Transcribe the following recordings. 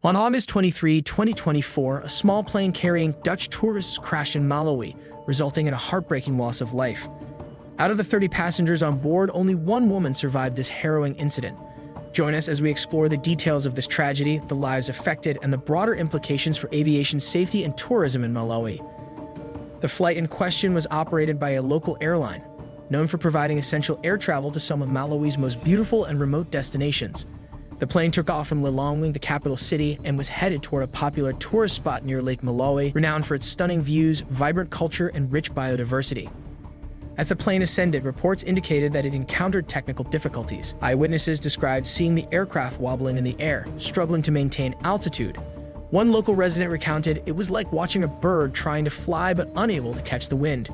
On August 23, 2024, a small plane carrying Dutch tourists crashed in Malawi, resulting in a heartbreaking loss of life. Out of the 30 passengers on board, only one woman survived this harrowing incident. Join us as we explore the details of this tragedy, the lives affected, and the broader implications for aviation safety and tourism in Malawi. The flight in question was operated by a local airline, known for providing essential air travel to some of Malawi's most beautiful and remote destinations. The plane took off from Lilongwe, the capital city, and was headed toward a popular tourist spot near Lake Malawi, renowned for its stunning views, vibrant culture, and rich biodiversity. As the plane ascended, reports indicated that it encountered technical difficulties. Eyewitnesses described seeing the aircraft wobbling in the air, struggling to maintain altitude. One local resident recounted it was like watching a bird trying to fly but unable to catch the wind.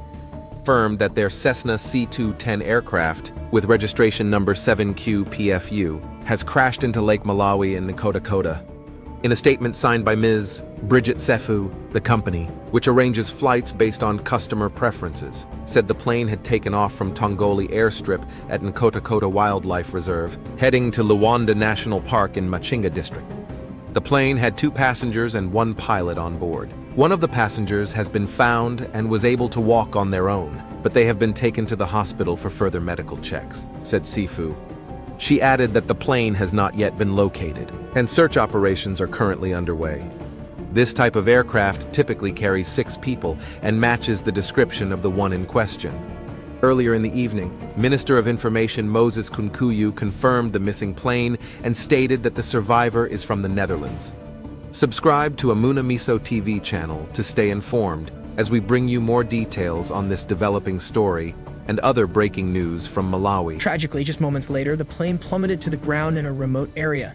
Confirmed that their Cessna C-210 aircraft, with registration number 7QPFU, has crashed into Lake Malawi in Nkota. In a statement signed by Ms. Bridget Sefu, the company, which arranges flights based on customer preferences, said the plane had taken off from Tongoli Airstrip at Nkota Wildlife Reserve, heading to Luanda National Park in Machinga District. The plane had 2 passengers and 1 pilot on board. One of the passengers has been found and was able to walk on their own, but they have been taken to the hospital for further medical checks, said Sifu. She added that the plane has not yet been located, and search operations are currently underway. This type of aircraft typically carries 6 people and matches the description of the one in question. Earlier in the evening, Minister of Information Moses Kunkuyu confirmed the missing plane and stated that the survivor is from the Netherlands. Subscribe to Amuna Miso TV channel to stay informed as we bring you more details on this developing story and other breaking news from Malawi. Tragically, just moments later, the plane plummeted to the ground in a remote area,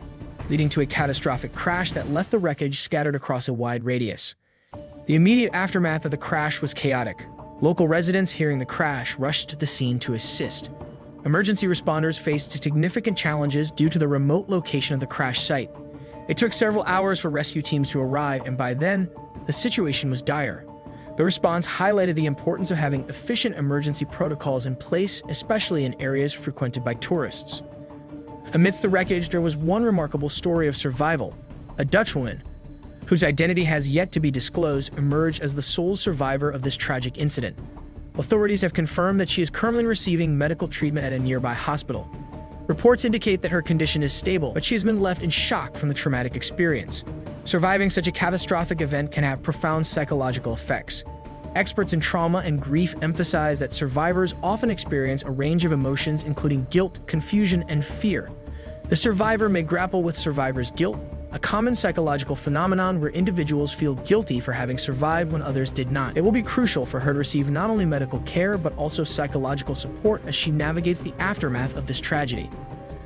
leading to a catastrophic crash that left the wreckage scattered across a wide radius. The immediate aftermath of the crash was chaotic. Local residents, hearing the crash, rushed to the scene to assist. Emergency responders faced significant challenges due to the remote location of the crash site. It took several hours for rescue teams to arrive, and by then, the situation was dire. The response highlighted the importance of having efficient emergency protocols in place, especially in areas frequented by tourists. Amidst the wreckage, there was one remarkable story of survival. A Dutch woman, whose identity has yet to be disclosed, emerged as the sole survivor of this tragic incident. Authorities have confirmed that she is currently receiving medical treatment at a nearby hospital. Reports indicate that her condition is stable, but she has been left in shock from the traumatic experience. Surviving such a catastrophic event can have profound psychological effects. Experts in trauma and grief emphasize that survivors often experience a range of emotions, including guilt, confusion, and fear. The survivor may grapple with survivor's guilt, a common psychological phenomenon where individuals feel guilty for having survived when others did not. It will be crucial for her to receive not only medical care, but also psychological support as she navigates the aftermath of this tragedy.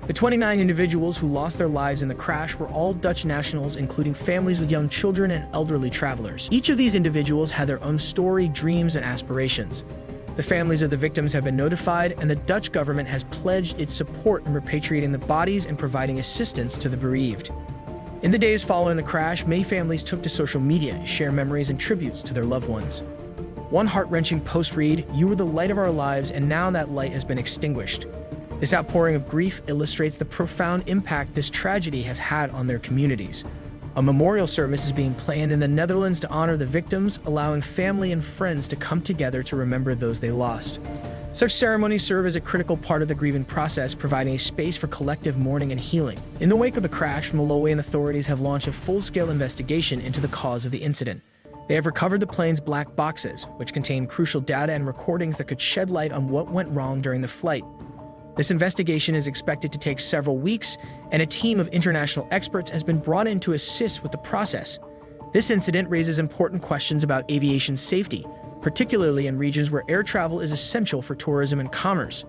The 29 individuals who lost their lives in the crash were all Dutch nationals, including families with young children and elderly travelers. Each of these individuals had their own story, dreams, and aspirations. The families of the victims have been notified, and the Dutch government has pledged its support in repatriating the bodies and providing assistance to the bereaved. In the days following the crash, many families took to social media to share memories and tributes to their loved ones. One heart-wrenching post read, "You were the light of our lives, and now that light has been extinguished." This outpouring of grief illustrates the profound impact this tragedy has had on their communities. A memorial service is being planned in the Netherlands to honor the victims, allowing family and friends to come together to remember those they lost. Such ceremonies serve as a critical part of the grieving process, providing a space for collective mourning and healing. In the wake of the crash, Malawian authorities have launched a full-scale investigation into the cause of the incident. They have recovered the plane's black boxes, which contain crucial data and recordings that could shed light on what went wrong during the flight. This investigation is expected to take several weeks, and a team of international experts has been brought in to assist with the process. This incident raises important questions about aviation safety, particularly in regions where air travel is essential for tourism and commerce.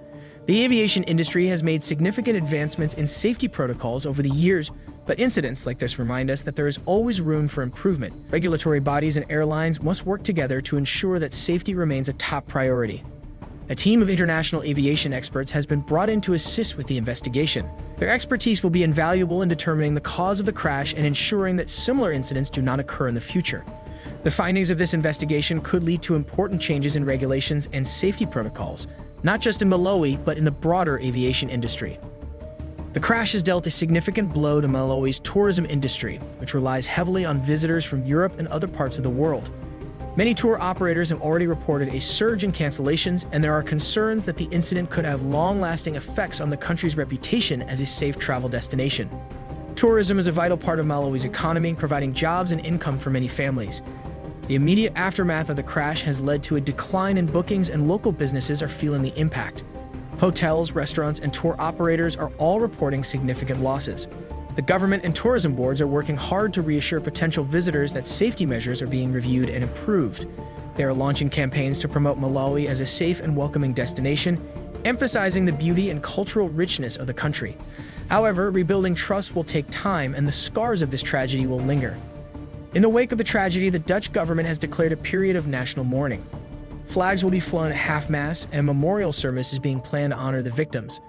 The aviation industry has made significant advancements in safety protocols over the years, but incidents like this remind us that there is always room for improvement. Regulatory bodies and airlines must work together to ensure that safety remains a top priority. A team of international aviation experts has been brought in to assist with the investigation. Their expertise will be invaluable in determining the cause of the crash and ensuring that similar incidents do not occur in the future. The findings of this investigation could lead to important changes in regulations and safety protocols, not just in Malawi, but in the broader aviation industry. The crash has dealt a significant blow to Malawi's tourism industry, which relies heavily on visitors from Europe and other parts of the world. Many tour operators have already reported a surge in cancellations, and there are concerns that the incident could have long-lasting effects on the country's reputation as a safe travel destination. Tourism is a vital part of Malawi's economy, providing jobs and income for many families. The immediate aftermath of the crash has led to a decline in bookings, and local businesses are feeling the impact. Hotels, restaurants, and tour operators are all reporting significant losses. The government and tourism boards are working hard to reassure potential visitors that safety measures are being reviewed and improved. They are launching campaigns to promote Malawi as a safe and welcoming destination, emphasizing the beauty and cultural richness of the country. However, rebuilding trust will take time, and the scars of this tragedy will linger. In the wake of the tragedy, the Dutch government has declared a period of national mourning. Flags will be flown at half-mast, and a memorial service is being planned to honor the victims.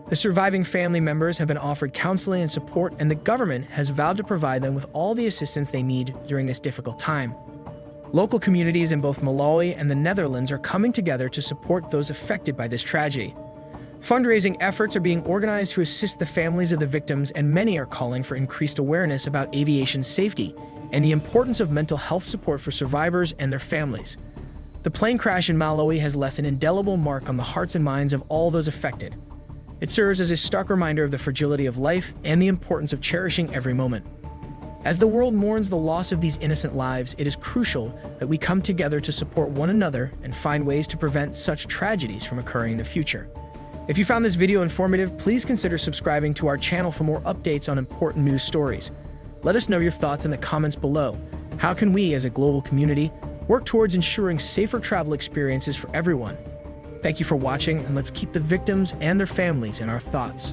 The surviving family members have been offered counseling and support, and the government has vowed to provide them with all the assistance they need during this difficult time. Local communities in both Malawi and the Netherlands are coming together to support those affected by this tragedy. Fundraising efforts are being organized to assist the families of the victims, and many are calling for increased awareness about aviation safety and the importance of mental health support for survivors and their families. The plane crash in Malawi has left an indelible mark on the hearts and minds of all those affected. It serves as a stark reminder of the fragility of life and the importance of cherishing every moment. As the world mourns the loss of these innocent lives, it is crucial that we come together to support one another and find ways to prevent such tragedies from occurring in the future. If you found this video informative, please consider subscribing to our channel for more updates on important news stories. Let us know your thoughts in the comments below. How can we, as a global community, work towards ensuring safer travel experiences for everyone? Thank you for watching, and let's keep the victims and their families in our thoughts.